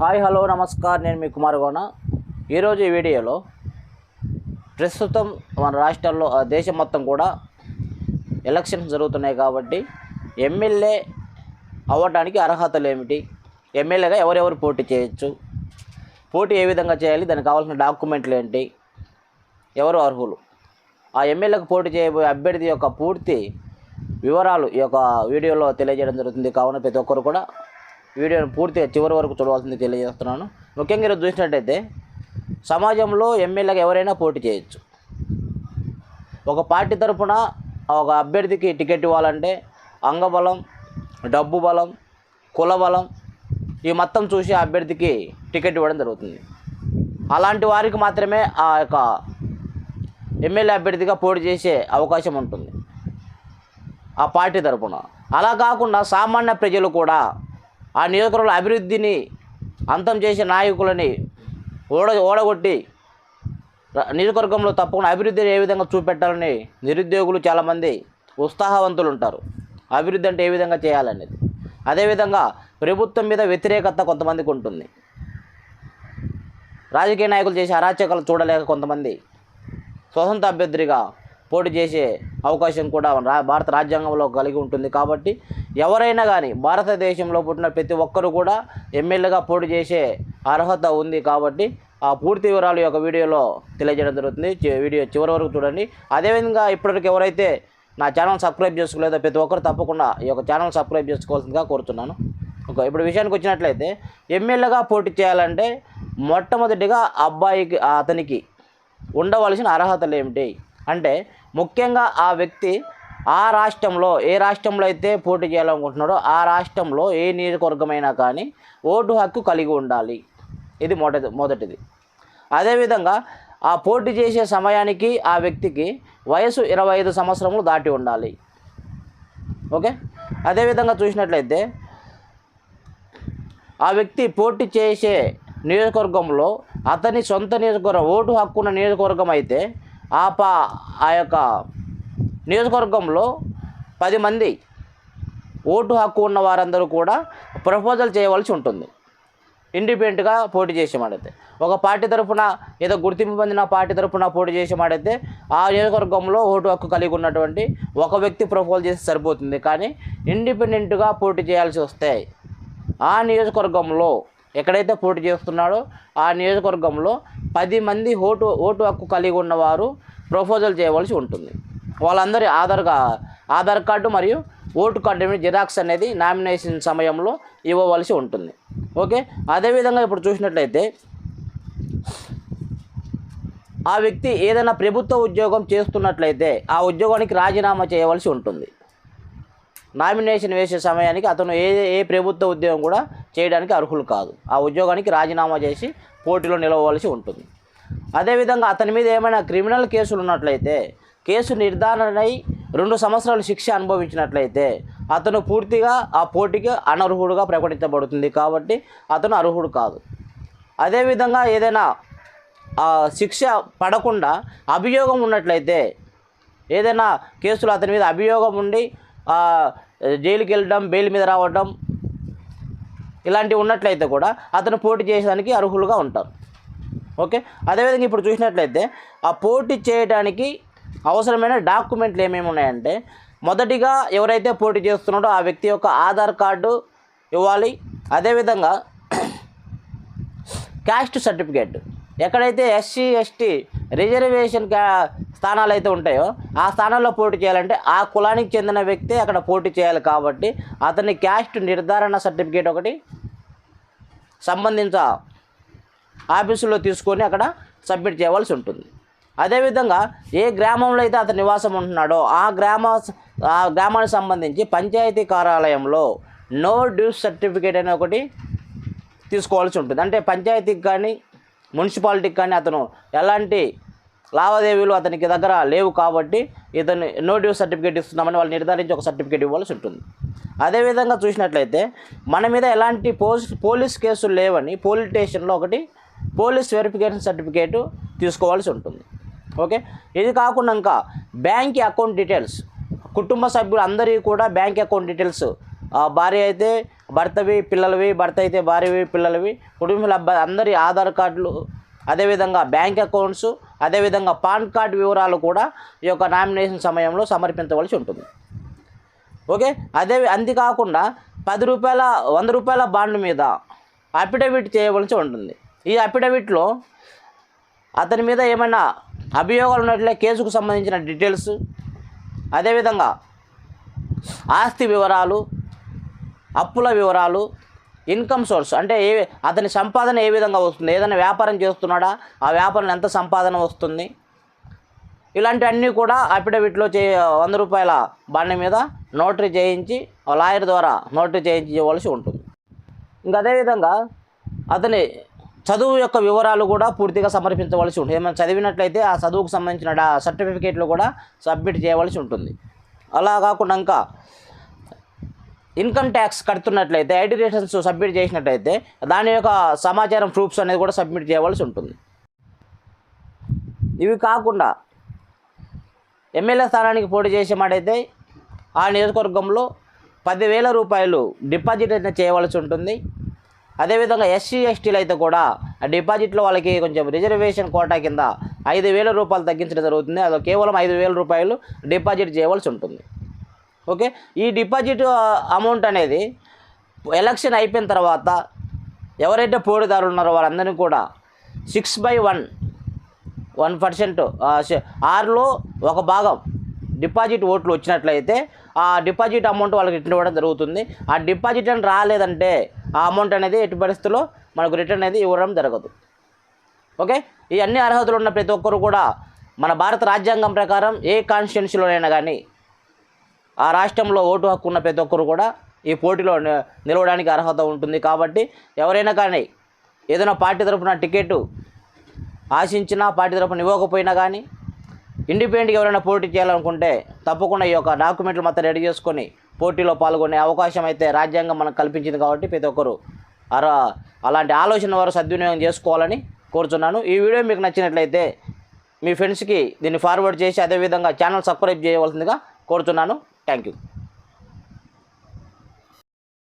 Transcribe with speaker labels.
Speaker 1: Hi hello నమస్కారం, నేను మీ కుమార్ గౌన. ఈరోజు ఈ వీడియోలో ప్రస్తుతం మన రాష్ట్రాల్లో దేశం మొత్తం కూడా ఎలక్షన్స్ జరుగుతున్నాయి కాబట్టి ఎమ్మెల్యే అవ్వడానికి అర్హతలు ఏమిటి, ఎమ్మెల్యేగా ఎవరెవరు పోటీ చేయొచ్చు, పోటీ ఏ విధంగా చేయాలి, దానికి కావాల్సిన డాక్యుమెంట్లు ఏంటి, ఎవరు అర్హులు, ఆ ఎమ్మెల్యేకి పోటీ చేయబోయే అభ్యర్థి యొక్క పూర్తి వివరాలు ఈ యొక్క వీడియోలో తెలియజేయడం జరుగుతుంది. కావున ప్రతి ఒక్కరు కూడా వీడియోని పూర్తిగా చివరి వరకు చూడవలసింది తెలియజేస్తున్నాను. ముఖ్యంగా ఈరోజు చూసినట్టయితే సమాజంలో ఎమ్మెల్యేగా ఎవరైనా పోటీ చేయొచ్చు. ఒక పార్టీ తరఫున ఒక అభ్యర్థికి టికెట్ ఇవ్వాలంటే అంగబలం, డబ్బు బలం, కుల బలం ఈ మొత్తం చూసి ఆ అభ్యర్థికి టికెట్ ఇవ్వడం జరుగుతుంది. అలాంటి వారికి మాత్రమే ఆ యొక్క ఎమ్మెల్యే అభ్యర్థిగా పోటీ చేసే అవకాశం ఉంటుంది ఆ పార్టీ తరఫున. అలా కాకుండా సామాన్య ప్రజలు కూడా ఆ నియోజకవర్గంలో అభివృద్ధిని అంతం చేసే నాయకులని ఓడగొట్టి నియోజకవర్గంలో తప్పకుండా అభివృద్ధిని ఏ విధంగా చూపెట్టాలని నిరుద్యోగులు చాలామంది ఉత్సాహవంతులు ఉంటారు, అభివృద్ధి అంటే ఏ విధంగా చేయాలనేది. అదేవిధంగా ప్రభుత్వం మీద వ్యతిరేకత కొంతమందికి ఉంటుంది. రాజకీయ నాయకులు చేసే అరాచకాలు చూడలేక కొంతమంది స్వతంత్ర అభ్యర్థిగా పోటీ చేసే అవకాశం కూడా భారత రాజ్యాంగంలో కలిగి ఉంటుంది. కాబట్టి ఎవరైనా కానీ భారతదేశంలో పుట్టిన ప్రతి ఒక్కరు కూడా ఎమ్మెల్యేగా పోటీ చేసే అర్హత ఉంది. కాబట్టి ఆ పూర్తి వివరాలు ఈ యొక్క వీడియోలో తెలియజేయడం జరుగుతుంది. వీడియో చివరి వరకు చూడండి. అదేవిధంగా ఇప్పటివరకు ఎవరైతే నా ఛానల్ సబ్స్క్రైబ్ చేసుకోలేదో ప్రతి ఒక్కరు తప్పకుండా ఈ యొక్క ఛానల్ సబ్స్క్రైబ్ చేసుకోవాల్సిందిగా కోరుతున్నాను. ఓకే, ఇప్పుడు విషయానికి వచ్చినట్లయితే ఎమ్మెల్యేగా పోటీ చేయాలంటే మొట్టమొదటిగా అతనికి ఉండవలసిన అర్హతలు ఏమిటి అంటే, ముఖ్యంగా ఆ వ్యక్తి ఆ రాష్ట్రంలో ఏ రాష్ట్రంలో అయితే పోటీ చేయాలనుకుంటున్నాడో ఆ రాష్ట్రంలో ఏ నియోజకవర్గమైనా కానీ ఓటు హక్కు కలిగి ఉండాలి. ఇది మొదటిది. అదేవిధంగా ఆ పోటీ చేసే సమయానికి ఆ వ్యక్తికి వయసు 25 సంవత్సరములు దాటి ఉండాలి. ఓకే, అదేవిధంగా చూసినట్లయితే ఆ వ్యక్తి పోటీ చేసే నియోజకవర్గంలో అతని సొంత నియోజకవర్గం ఓటు హక్కు ఉన్న నియోజకవర్గం అయితే ఆ యొక్క నియోజకవర్గంలో 10 మంది ఓటు హక్కు ఉన్న వారందరూ కూడా ప్రపోజల్ చేయవలసి ఉంటుంది. ఇండిపెండెంట్గా పోటీ చేసేమాడైతే ఒక పార్టీ తరఫున ఏదో గుర్తింపు పొందిన పార్టీ తరఫున పోటీ చేసేమాడైతే ఆ నియోజకవర్గంలో ఓటు హక్కు కలిగి ఉన్నటువంటి ఒక వ్యక్తి ప్రపోజల్ చేస్తే సరిపోతుంది. కానీ ఇండిపెండెంట్గా పోటీ చేయాల్సి వస్తే ఆ నియోజకవర్గంలో ఎక్కడైతే పోటీ చేస్తున్నాడో ఆ నియోజకవర్గంలో 10 మంది ఓటు హక్కు కలిగి ఉన్నవారు ప్రపోజల్ చేయవలసి ఉంటుంది. వాళ్ళందరి ఆధార్ కార్డు మరియు ఓటు కార్డు జిరాక్స్ అనేది నామినేషన్ సమయంలో ఇవ్వవలసి ఉంటుంది. ఓకే, అదేవిధంగా ఇప్పుడు చూసినట్లయితే ఆ వ్యక్తి ఏదైనా ప్రభుత్వ ఉద్యోగం చేస్తున్నట్లయితే ఆ ఉద్యోగానికి రాజీనామా చేయవలసి ఉంటుంది. నామినేషన్ వేసే సమయానికి అతను ఏ ప్రభుత్వ ఉద్యోగం కూడా చేయడానికి అర్హులు కాదు. ఆ ఉద్యోగానికి రాజీనామా చేసి పోటీలో నిలవవలసి ఉంటుంది. అదేవిధంగా అతని మీద ఏమైనా క్రిమినల్ కేసులు ఉన్నట్లయితే కేసు నిర్ధారణై 2 సంవత్సరాలు శిక్ష అనుభవించినట్లయితే అతను పూర్తిగా ఆ పోటీకి అనర్హుడుగా ప్రకటించబడుతుంది. కాబట్టి అతను అర్హుడు కాదు. అదేవిధంగా ఏదైనా శిక్ష పడకుండా అభియోగం ఉన్నట్లయితే ఏదైనా కేసులు అతని మీద అభియోగం ఉండి జైలుకి వెళ్ళడం, బెయిల్ మీద రావడం ఇలాంటివి ఉన్నట్లయితే కూడా అతను పోటీ చేసేదానికి అర్హులుగా ఉంటారు. ఓకే, అదేవిధంగా ఇప్పుడు చూసినట్లయితే ఆ పోటీ చేయడానికి అవసరమైన డాక్యుమెంట్లు ఏమేమి ఉన్నాయంటే, మొదటిగా ఎవరైతే పోటీ చేస్తున్నాడో ఆ వ్యక్తి యొక్క ఆధార్ కార్డు ఇవ్వాలి. అదేవిధంగా క్యాస్ట్ సర్టిఫికేట్, ఎక్కడైతే ఎస్సీ ఎస్టీ రిజర్వేషన్ స్థానాలు అయితే ఉంటాయో ఆ స్థానాల్లో పోటీ చేయాలంటే ఆ కులానికి చెందిన వ్యక్తి అక్కడ పోటీ చేయాలి. కాబట్టి అతని క్యాస్ట్ నిర్ధారణ సర్టిఫికేట్ ఒకటి సంబంధించిన ఆఫీసులో తీసుకొని అక్కడ సబ్మిట్ చేయవలసి ఉంటుంది. అదేవిధంగా ఏ గ్రామంలో అయితే అతను నివాసం ఉంటున్నాడో ఆ గ్రామానికి సంబంధించి పంచాయతీ కార్యాలయంలో నో డ్యూస్ సర్టిఫికేట్ అనే ఒకటి తీసుకోవాల్సి ఉంటుంది. అంటే పంచాయతీకి కానీ మున్సిపాలిటీకి కానీ అతను ఎలాంటి లావాదేవీలు అతనికి దగ్గర లేవు కాబట్టి ఇతను నో డ్యూస్ సర్టిఫికేట్ ఇస్తున్నామని వాళ్ళు నిర్ధారించి ఒక సర్టిఫికేట్ ఇవ్వాల్సి ఉంటుంది. అదేవిధంగా చూసినట్లయితే మన మీద ఎలాంటి పోలీస్ కేసులు లేవని పోలీస్ స్టేషన్లో ఒకటి పోలీస్ వెరిఫికేషన్ సర్టిఫికేటు తీసుకోవాల్సి ఉంటుంది. ఓకే, ఇది కాకుండా ఇంకా బ్యాంక్ అకౌంట్ డీటెయిల్స్, కుటుంబ సభ్యులు అందరికీ కూడా బ్యాంక్ అకౌంట్ డీటెయిల్స్ భార్య అయితే భర్తవి పిల్లలవి, భర్త అయితే భార్యవి పిల్లలవి, కుటుంబ అందరి ఆధార్ కార్డులు, అదేవిధంగా బ్యాంక్ అకౌంట్స్, అదేవిధంగా పాన్ కార్డు వివరాలు కూడా ఈ యొక్క నామినేషన్ సమయంలో సమర్పించవలసి ఉంటుంది. ఓకే, అంతేకాకుండా 10 రూపాయల 100 రూపాయల బాండ్ మీద అఫిడవిట్ చేయవలసి ఉంటుంది. ఈ అఫిడవిట్లో అతని మీద ఏమైనా అభియోగాలు ఉన్నట్లే కేసుకు సంబంధించిన డీటెయిల్స్, అదేవిధంగా ఆస్తి వివరాలు, అప్పుల వివరాలు, ఇన్కమ్ సోర్స్ అంటే అతని సంపాదన ఏ విధంగా వస్తుంది, ఏదైనా వ్యాపారం చేస్తున్నాడా, ఆ వ్యాపారం ఎంత సంపాదన వస్తుంది, ఇలాంటివన్నీ కూడా అఫిడవిట్లో 100 రూపాయల బాండ్ మీద నోటరీ చేయించి లాయర్ ద్వారా నోటరీ చేయించవలసి ఉంటుంది. ఇంకా అదేవిధంగా అతని చదువు యొక్క వివరాలు కూడా పూర్తిగా సమర్పించవలసి ఉంటుంది. ఏమైనా చదివినట్లయితే ఆ చదువుకు సంబంధించిన సర్టిఫికేట్లు కూడా సబ్మిట్ చేయవలసి ఉంటుంది. అలా కాకుండా ఇంకా ఇన్కమ్ ట్యాక్స్ కడుతున్నట్లయితే ఐటీ రిటర్న్స్ సబ్మిట్ చేసినట్లయితే దాని యొక్క సమాచారం ప్రూఫ్స్ అనేది కూడా సబ్మిట్ చేయవలసి ఉంటుంది. ఇవి కాకుండా ఎమ్మెల్యే స్థానానికి పోటీ చేసేమాటైతే ఆ నియోజకవర్గంలో 10,000 రూపాయలు డిపాజిట్ అయితే చేయవలసి ఉంటుంది. అదేవిధంగా ఎస్సీ ఎస్టీలు అయితే కూడా ఆ డిపాజిట్లో వాళ్ళకి కొంచెం రిజర్వేషన్ కోటా కింద 5,000 రూపాయలు తగ్గించడం జరుగుతుంది. అది కేవలం 5,000 రూపాయలు డిపాజిట్ చేయవలసి ఉంటుంది. ఓకే, ఈ డిపాజిట్ అమౌంట్ అనేది ఎలక్షన్ అయిపోయిన తర్వాత ఎవరైతే పోటీదారులు ఉన్నారో వాళ్ళందరినీ కూడా 6/1% 6లో ఒక భాగం డిపాజిట్ ఓట్లు వచ్చినట్లయితే ఆ డిపాజిట్ అమౌంట్ వాళ్ళకి రిటర్న్ ఇవ్వడం జరుగుతుంది. ఆ డిపాజిట్ అని రాలేదంటే ఆ అమౌంట్ అనేది ఎట్టి పరిస్థితుల్లో మనకు రిటర్న్ అనేది ఇవ్వడం జరగదు. ఓకే, ఈ అన్ని అర్హతలు ఉన్న ప్రతి ఒక్కరు కూడా మన భారత రాజ్యాంగం ప్రకారం ఏ కాన్స్టిట్యున్సీలోనైనా కానీ ఆ రాష్ట్రంలో ఓటు హక్కు ఉన్న ప్రతి ఒక్కరు కూడా ఈ పోటీలో నిలవడానికి అర్హత ఉంటుంది. కాబట్టి ఎవరైనా కానీ ఏదైనా పార్టీ తరఫున టికెట్ ఆశించినా, పార్టీ తరఫున ఇవ్వకపోయినా కానీ ఇండిపెండెంట్గా ఎవరైనా పోటీ చేయాలనుకుంటే తప్పకుండా ఈ యొక్క డాక్యుమెంట్లు మొత్తం రెడీ చేసుకొని పోటీలో పాల్గొనే అవకాశం అయితే రాజ్యాంగం మనకు కల్పించింది. కాబట్టి ప్రతి ఒక్కరు అలాంటి ఆలోచన వారు సద్వినియోగం చేసుకోవాలని కోరుతున్నాను. ఈ వీడియో మీకు నచ్చినట్లయితే మీ ఫ్రెండ్స్కి దీన్ని ఫార్వర్డ్ చేసి అదేవిధంగా ఛానల్ సబ్స్క్రైబ్ చేయవలసిందిగా కోరుతున్నాను. Thank you.